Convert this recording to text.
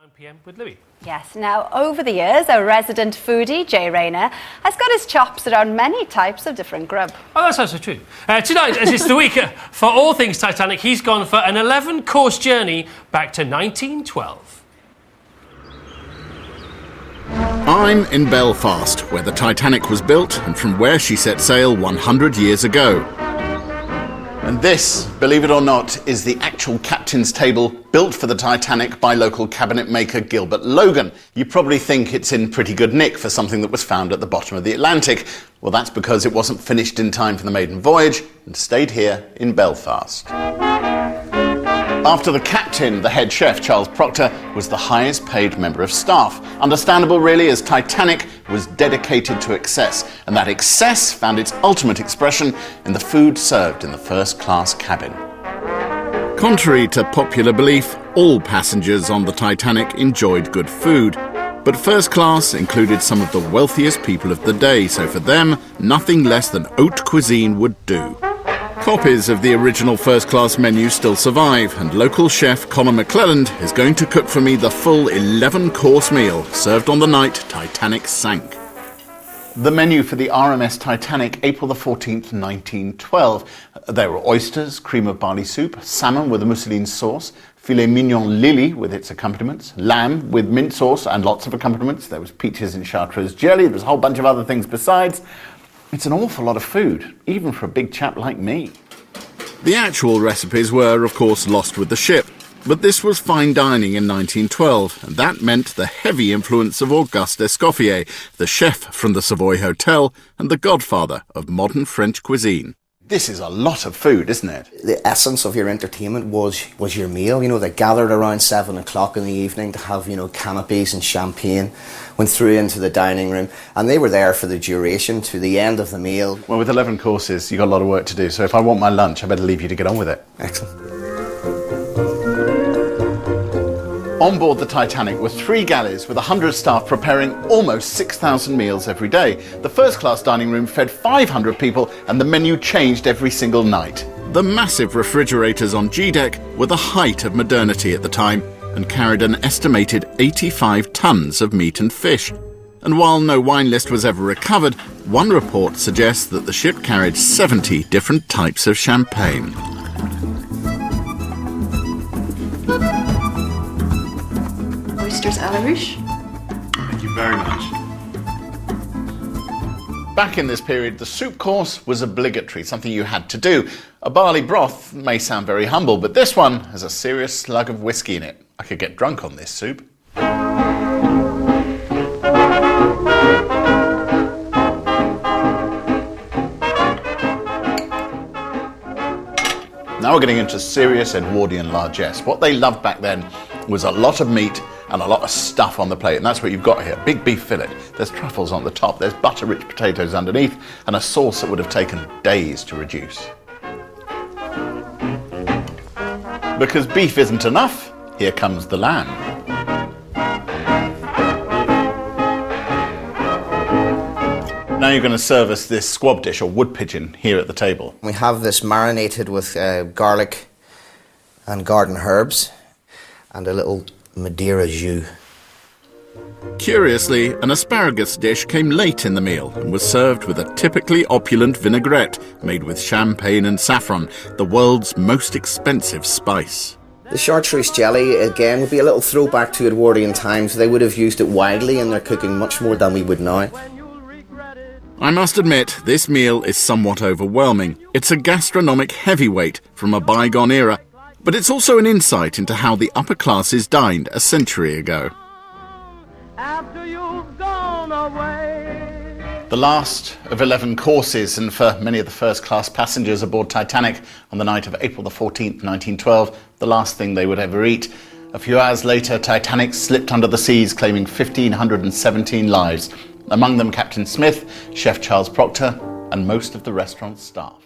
9 p.m. with Louis. Yes, now over the years, our resident foodie, Rayanne, has got his chops around many types of different grub. Oh, that's also true. Tonight, as it's the week for all things Titanic, he's gone for an 11-course journey back to 1912. I'm in Belfast, where the Titanic was built and from where she set sail 100 years ago. And this, believe it or not, is the actual captain's table built for the Titanic by local cabinet maker Gilbert Logan. You probably think it's in pretty good nick for something that was found at the bottom of the Atlantic. Well, that's because it wasn't finished in time for the maiden voyage and stayed here in Belfast. After the captain, the head chef, Charles Proctor, was the highest paid member of staff. Understandable, really, as Titanic was dedicated to excess, and that excess found its ultimate expression in the food served in the first-class cabin. Contrary to popular belief, all passengers on the Titanic enjoyed good food, but first class included some of the wealthiest people of the day, so for them, nothing less than haute cuisine would do. Copies of the original first-class menu still survive, and local chef Conor McClelland is going to cook for me the full 11-course meal served on the night Titanic sank. The menu for the RMS Titanic, April the 14th, 1912. There were oysters, cream of barley soup, salmon with a mousseline sauce, filet mignon lily with its accompaniments, lamb with mint sauce and lots of accompaniments. There was peaches and chartreuse jelly. There was a whole bunch of other things besides. It's an awful lot of food, even for a big chap like me. The actual recipes were, of course, lost with the ship, but this was fine dining in 1912, and that meant the heavy influence of Auguste Escoffier, the chef from the Savoy Hotel and the godfather of modern French cuisine. This is a lot of food, isn't it? The essence of your entertainment was your meal. You know, they gathered around 7 o'clock in the evening to have, canopies and champagne, went through into the dining room, and they were there for the duration to the end of the meal. Well, with 11 courses, you've got a lot of work to do, so if I want my lunch, I better leave you to get on with it. Excellent. On board the Titanic were 3 galleys with 100 staff preparing almost 6,000 meals every day. The first-class dining room fed 500 people and the menu changed every single night. The massive refrigerators on G-deck were the height of modernity at the time and carried an estimated 85 tons of meat and fish. And while no wine list was ever recovered, one report suggests that the ship carried 70 different types of champagne. Oysters à la ruche. Thank you very much. Back in this period, the soup course was obligatory, something you had to do. A barley broth may sound very humble, but this one has a serious slug of whiskey in it. I could get drunk on this soup. Now we're getting into serious Edwardian largesse. What they loved back then was a lot of meat and a lot of stuff on the plate, and that's what you've got here. Big beef fillet, there's truffles on the top, there's butter-rich potatoes underneath, and a sauce that would have taken days to reduce. Because beef isn't enough, here comes the lamb. Now you're going to serve us this squab dish, or wood pigeon, here at the table. We have this marinated with garlic and garden herbs and a little Madeira jus. Curiously, an asparagus dish came late in the meal and was served with a typically opulent vinaigrette made with champagne and saffron, the world's most expensive spice. The chartreuse jelly, again, would be a little throwback to Edwardian times. They would have used it widely in their cooking, much more than we would now. I must admit, this meal is somewhat overwhelming. It's a gastronomic heavyweight from a bygone era, but it's also an insight into how the upper classes dined a century ago. After you've gone away. The last of 11 courses, and for many of the first-class passengers aboard Titanic on the night of April the 14th, 1912, the last thing they would ever eat. A few hours later, Titanic slipped under the seas, claiming 1,517 lives. Among them Captain Smith, Chef Charles Proctor, and most of the restaurant's staff.